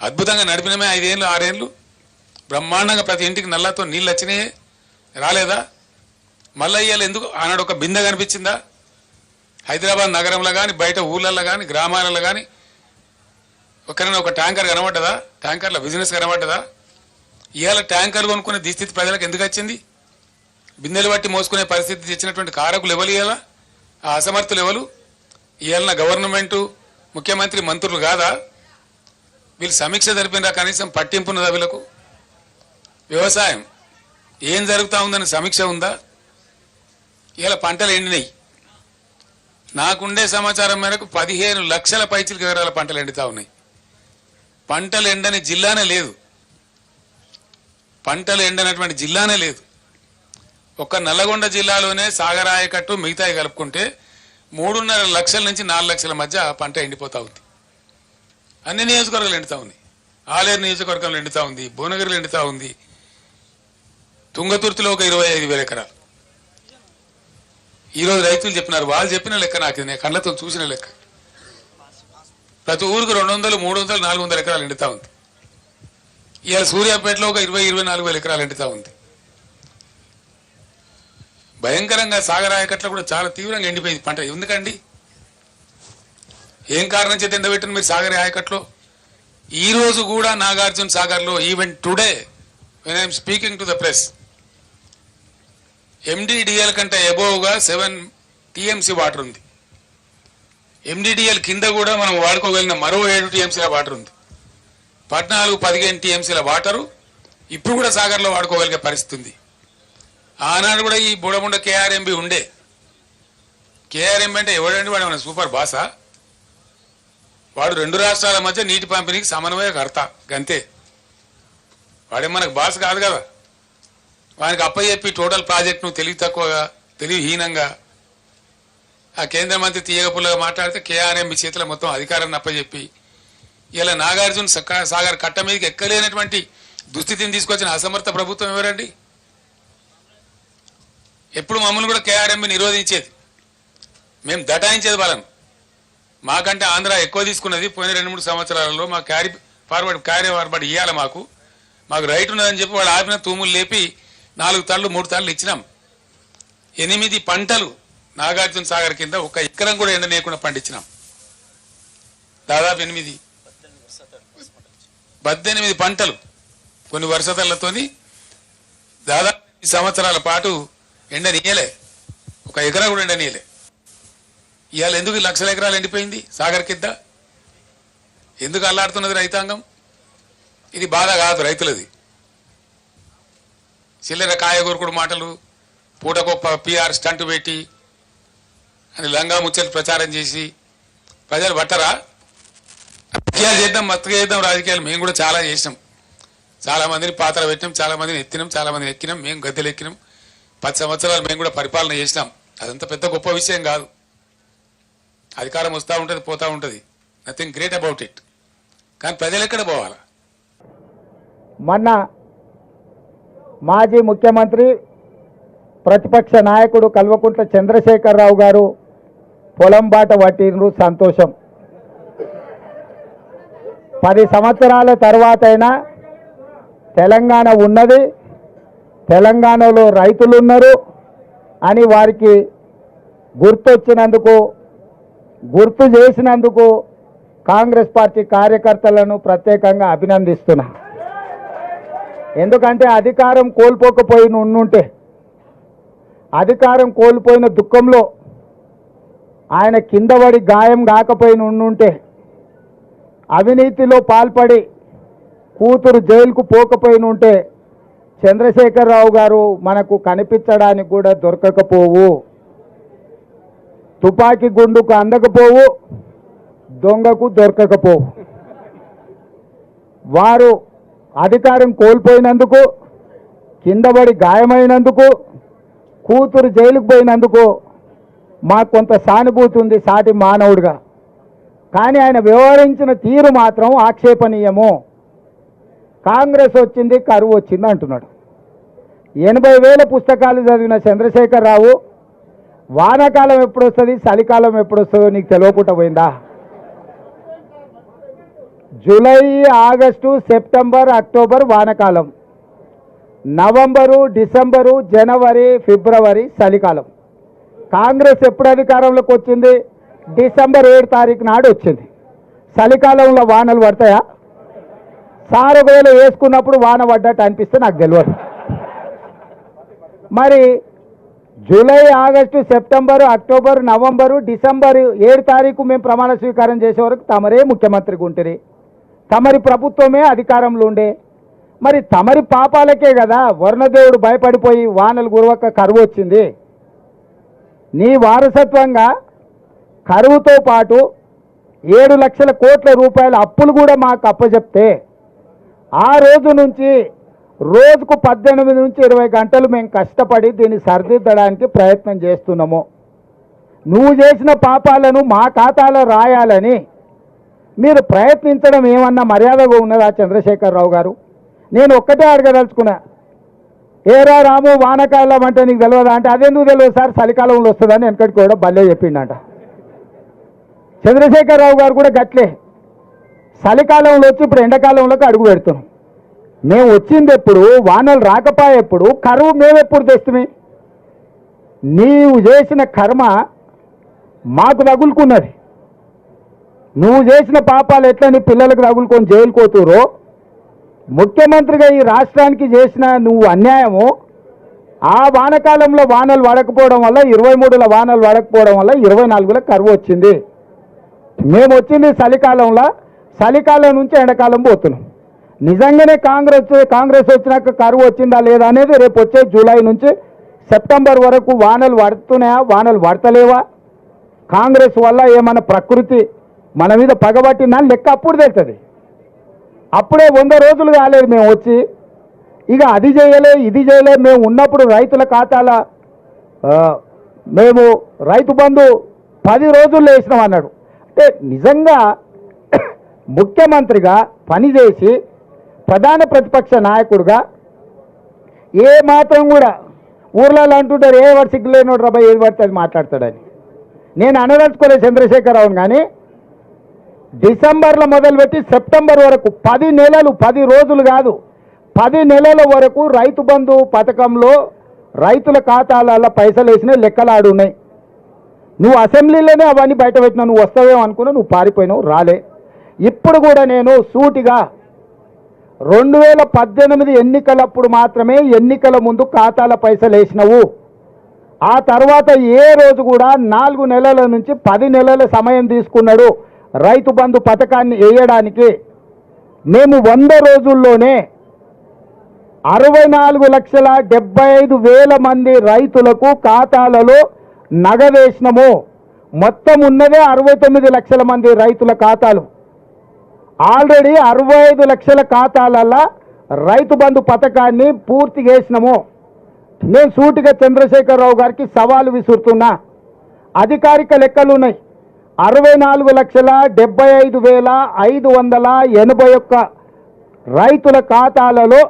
అద్భుతంగా నడిపినమే 5 ఏళ్ళు 6 ఏళ్ళు బ్రహ్మాండంగా ప్రతి ఇంటికి నల్లతో నీళ్ళు వచ్చినాయే రాలేదా? మళ్ళీ ఇవాళ ఎందుకు ఆనాడు ఒక బిందె కనిపించిందా? హైదరాబాద్ నగరంలో కానీ బయట ఊళ్ళల్లో కానీ గ్రామాలలో కానీ ఒకరైనా ఒక ట్యాంకర్ కనబడ్డదా? ట్యాంకర్ల బిజినెస్ కనబడ్డదా? ఇవాళ ట్యాంకర్లు కొనుక్కునే దుస్థితి ప్రజలకు ఎందుకు వచ్చింది? బిందెలు బట్టి మోసుకునే పరిస్థితి తెచ్చినటువంటి కారకులు ఎవరు? ఇవాళ ఆ అసమర్థులు ఎవరు? ఇవాళ గవర్నమెంటు ముఖ్యమంత్రి మంత్రులు కాదా? వీళ్ళు సమీక్ష జరిపినరా? కనీసం పట్టింపున్నదా వీళ్ళకు? వ్యవసాయం ఏం జరుగుతూ ఉందని సమీక్ష ఉందా? ఇలా పంటలు ఎండినాయి. నాకుండే సమాచారం మేరకు 15 లక్షల పైచిలకు ఎకరాల పంటలు ఎండుతా ఉన్నాయి. పంటలు ఎండని జిల్లానే లేదు. పంటలు ఎండనటువంటి జిల్లానే లేదు. ఒక్క నల్లగొండ జిల్లాలోనే సాగర్ ఆయకట్టు మిగతాయి కలుపుకుంటే 3.5 లక్షల నుంచి 4 లక్షల మధ్య పంట ఎండిపోతా ఉంది. అన్ని నియోజకవర్గాలు ఎండుతా ఉన్నాయి. ఆలేరు నియోజకవర్గంలో ఎండుతా ఉంది, భువనగిరిలో ఎండుతా ఉంది, తుంగతుర్తిలో ఒక 25,000 ఎకరాలు. ఈరోజు రైతులు చెప్పినారు, వాళ్ళు చెప్పిన లెక్క నాకు నేను కళ్ళతో చూసిన లెక్క. ప్రతి ఊరికి 200, 300, 400 ఎకరాలు ఎండుతా ఉంది. ఇవాళ సూర్యాపేటలో ఒక 20-24 ఎకరాలు ఎండుతా ఉంది. భయంకరంగా సాగర్ ఆయకట్లో కూడా చాలా తీవ్రంగా ఎండిపోయింది పంట. ఎందుకండి? ఏం కారణం చేత ఎండబెట్టిన మీరు సాగర్ ఆయకట్లో? ఈ రోజు కూడా నాగార్జున సాగర్లో even today when I'm speaking to the press MDDL కంటే అబోవ్గా 7 TMC వాటర్ ఉంది. ఎండిడిఎల్ కింద కూడా మనం వాడుకోగలిగిన మరో 7 TMCల వాటర్ ఉంది. 14-15 TMCల వాటరు ఇప్పుడు కూడా సాగర్లో వాడుకోగలిగే పరిస్థితి ఉంది. ఆనాడు కూడా ఈ బుడముండ KRMB ఉండే. KRMB అంటే ఎవడండి? వాడు మన సూపర్ బాసా? వాడు 2 రాష్ట్రాల మధ్య నీటి పంపిణీకి సమన్వయకర్త గంతే. వాడే మనకు బాస కాదు కదా. వానికి అప్పచెప్పి టోటల్ ప్రాజెక్టును తెలివి తక్కువగా తెలివిహీనంగా ఆ కేంద్ర మంత్రి తీయగపుల్లగా మాట్లాడితే KRMB చేతిలో మొత్తం అధికారాన్ని అప్పచెప్పి ఇలా నాగార్జున సాగర్ కట్ట మీదకి ఎక్కలేనటువంటి దుస్థితిని తీసుకొచ్చిన అసమర్థ ప్రభుత్వం ఎవరండి? ఎప్పుడు మమ్మల్ని కూడా KRMB నిరోధించేది, మేము దటాయించేది వాళ్ళను. మాకంటే ఆంధ్ర ఎక్కువ తీసుకున్నది పోయిన 2-3 సంవత్సరాలలో. మా క్యారీ ఫార్వర్డ్ ఇవ్వాలి, మాకు రైట్ ఉన్నదని చెప్పి వాళ్ళు ఆపిన తూములు లేపి 4 తళ్ళు 3 తళ్ళు ఇచ్చినాం. 8 పంటలు నాగార్జున సాగర్ కింద 1 ఎకరం కూడా ఎండనీయకుండా పండించినాం. దాదాపు 18 పంటలు కొన్ని వర్షతలతోని దాదాపు 8 సంవత్సరాల పాటు ఎండనీయలే, 1 ఎకరం కూడా ఎండనీయలే. ఇవాళ ఎందుకు లక్షల ఎకరాలు ఎండిపోయింది సాగర్ కింద? ఎందుకు అల్లాడుతున్నది రైతాంగం? ఇది బాధ కాదు రైతులది. చిల్లర కాయగూరకుడు మాటలు, పూటకొప్ప PR స్టంట్ పెట్టి అని లంగా ముచ్చలు ప్రచారం చేసి ప్రజలు పట్టరా? రాజకీయాలు చేద్దాం, మత్తుగా చేద్దాం రాజకీయాలు. మేము కూడా చాలా చేసినాం. చాలా మందిని పాత్ర పెట్టినాం, చాలా మందిని ఎత్తినాం, చాలా మందిని ఎక్కినాం, మేము గద్దెలు ఎక్కినాం. 10 సంవత్సరాలు మేము కూడా పరిపాలన చేసినాం. అదంతా పెద్ద గొప్ప విషయం కాదు. అధికారం వస్తూ ఉంటుంది, పోతూ ఉంటుంది. Nothing great about it. కానీ ప్రజలు ఎక్కడ పోవాలా? మొన్న మాజీ ముఖ్యమంత్రి ప్రతిపక్ష నాయకుడు కల్వకుంట్ల చంద్రశేఖరరావు గారు పొలం బాట పట్టినరు, సంతోషం. 10 సంవత్సరాల తర్వాత అయినా తెలంగాణ ఉన్నది, తెలంగాణలో రైతులు ఉన్నారు అని వారికి గుర్తొచ్చినందుకు, గుర్తు చేసినందుకు కాంగ్రెస్ పార్టీ కార్యకర్తలను ప్రత్యేకంగా అభినందిస్తున్నా. ఎందుకంటే అధికారం కోల్పోకపోయిన ఉండుంటే, అధికారం కోల్పోయిన దుఃఖంలో ఆయన కింద పడి గాయం కాకపోయిన ఉండుంటే, అవినీతిలో పాల్పడి కూతురు జైలుకు పోకపోయిన ఉంటే చంద్రశేఖరరావు గారు మనకు కనిపించడానికి కూడా దొరకకపోవు. తుపాకీ గుండుకు అందకపోవు, దొంగకు దొరకకపోవు. వారు అధికారం కోల్పోయినందుకు, కిందపడి గాయమైనందుకు, కూతురు జైలుకు పోయినందుకు మాకు కొంత సానుభూతి ఉంది సాటి మానవుడిగా. కానీ ఆయన వ్యవహరించిన తీరు మాత్రం ఆక్షేపణీయము. కాంగ్రెస్ వచ్చింది, కరువు వచ్చింది అంటున్నాడు. 80,000 పుస్తకాలు చదివిన చంద్రశేఖరరావు వానాకాలం ఎప్పుడు వస్తుంది, చలికాలం ఎప్పుడు వస్తుందో నీకు తెలియకుండా పోయిందా? జూలై, ఆగస్టు, సెప్టెంబర్, అక్టోబర్ వానకాలం, నవంబరు, డిసెంబరు, జనవరి, ఫిబ్రవరి చలికాలం. కాంగ్రెస్ ఎప్పుడు అధికారంలోకి వచ్చింది? డిసెంబర్ 7 తారీఖు నాడు వచ్చింది. చలికాలంలో వానలు పడతాయా? సారగోలు వేసుకున్నప్పుడు వాన పడ్డట్టు అనిపిస్తే నాకు తెలియదు. మరి July, August, September, October, November, December 7 తారీఖు మేము ప్రమాణ స్వీకారం చేసే వరకు తమరే ముఖ్యమంత్రిగా ఉంటుంది, తమరి ప్రభుత్వమే అధికారంలో ఉండే. మరి తమరి పాపాలకే కదా వరుణదేవుడు భయపడిపోయి వానలు కురవక కరువు వచ్చింది. నీ వారసత్వంగా కరువుతో పాటు 7 లక్షల కోట్ల రూపాయల అప్పులు కూడా మాకు అప్పచెప్తే ఆ రోజు నుంచి రోజుకు 18 నుంచి 20 గంటలు మేము కష్టపడి దీన్ని సరిదిద్దడానికి ప్రయత్నం చేస్తున్నాము. నువ్వు చేసిన పాపాలను మా ఖాతాలో రాయాలని మీరు ప్రయత్నించడం ఏమన్నా మర్యాదగా ఉన్నదా చంద్రశేఖరరావు గారు? నేను ఒక్కటే అడగదలుచుకున్నా, ఏరా రాము వానకాలం అంటే నీకు తెలియదా అంటే, అదెందుకు తెలియదు సార్ చలికాలంలో వస్తుందని వెనకటికి కూడా భలే చెప్పిండట. చంద్రశేఖరరావు గారు కూడా గట్లే చలికాలంలో వచ్చి ఇప్పుడు ఎండాకాలంలోకి అడుగు పెడుతున్నాం. మేము వచ్చింది ఎప్పుడు, వానలు రాకపోయేప్పుడు, కరువు మేమెప్పుడు తెస్తుమే? నీవు చేసిన కర్మ మాకు తగులుకున్నది. నువ్వు చేసిన పాపాలు ఎట్లా నీ పిల్లలకు తగులుకొని జైలుకోతురో, ముఖ్యమంత్రిగా ఈ రాష్ట్రానికి చేసిన నువ్వు అన్యాయము ఆ వానకాలంలో వానలు పడకపోవడం వల్ల 23లో వానలు పడకపోవడం వల్ల 24లో కరువు వచ్చింది. మేము వచ్చింది చలికాలంలో, చలికాలం నుంచి ఎండాకాలం పోతున్నాం. నిజంగానే కాంగ్రెస్ వచ్చినాక కరువు వచ్చిందా లేదా అనేది రేపు వచ్చే జూలై నుంచి సెప్టెంబర్ వరకు వానలు పడుతున్నాయా, వానలు పడతలేవా, కాంగ్రెస్ వల్ల ఏమన్నా ప్రకృతి మన మీద పగబట్టిందా లెక్క అప్పుడు తెలుస్తుంది. అప్పుడే 100 రోజులు కాలేదు మేము వచ్చి, ఇక అది చేయలే ఇది చేయలే. మేము ఉన్నప్పుడు రైతుల ఖాతాల మేము రైతు బంధు 10 రోజుల్లో వేసినాం అన్నాడు. అంటే నిజంగా ముఖ్యమంత్రిగా పనిచేసి ప్రధాన ప్రతిపక్ష నాయకుడిగా ఏ మాత్రం కూడా ఊర్లలో అంటుంటారు ఏ వాడు సిగ్గులేనోడు రాబాయ్ ఏది పడితే అది మాట్లాడతాడని. నేను అనదలుచుకోలేదు చంద్రశేఖరరావుని, కానీ డిసెంబర్లో మొదలుపెట్టి సెప్టెంబర్ వరకు 10 నెలలు, 10 రోజులు కాదు 10 నెలల వరకు రైతు బంధు పథకంలో రైతుల ఖాతాలలో పైసలు వేసిన లెక్కలు ఆడున్నాయి. నువ్వు అసెంబ్లీలోనే అవన్నీ బయట పెట్టినావు. నువ్వు వస్తావేమో అనుకున్నా, నువ్వు పారిపోయినావు, రాలే. ఇప్పుడు కూడా నేను సూటిగా 2018 ఎన్నికలప్పుడు మాత్రమే ఎన్నికల ముందు ఖాతాల పైసలు వేసినావు. ఆ తర్వాత ఏ రోజు కూడా 4 నెలల నుంచి 10 నెలల సమయం తీసుకున్నాడు రైతు బంధు పథకాన్ని వేయడానికి. మేము 100 రోజుల్లోనే 64,75,000 మంది రైతులకు ఖాతాలలో నగదేసినాము. మొత్తం ఉన్నదే 69 లక్షల మంది రైతుల ఖాతాలు. ఆల్రెడీ 65 లక్షల ఖాతాలలో రైతు బంధు పథకాన్ని పూర్తి చేసినాము. నేను సూటిగా చంద్రశేఖరరావు గారికి సవాలు విసురుతున్నా. అధికారిక లెక్కలు ఉన్నాయి. 64,75,581 రైతుల ఖాతాలలో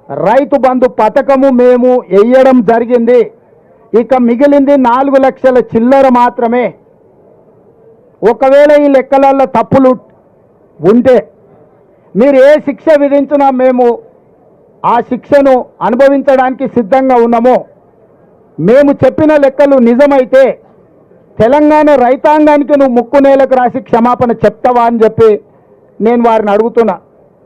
రైతు బంధు పథకము మేము వేయడం జరిగింది. ఇక మిగిలింది 4 లక్షల చిల్లర మాత్రమే. ఒకవేళ ఈ లెక్కలలో తప్పులు ఉంటే మీరు ఏ శిక్ష విధించినా మేము ఆ శిక్షను అనుభవించడానికి సిద్ధంగా ఉన్నాము. మేము చెప్పిన లెక్కలు నిజమైతే తెలంగాణ రైతాంగానికి నువ్వు ముక్కు నేలకు రాసి క్షమాపణ చెప్తావా అని చెప్పి నేను వారిని అడుగుతున్నా.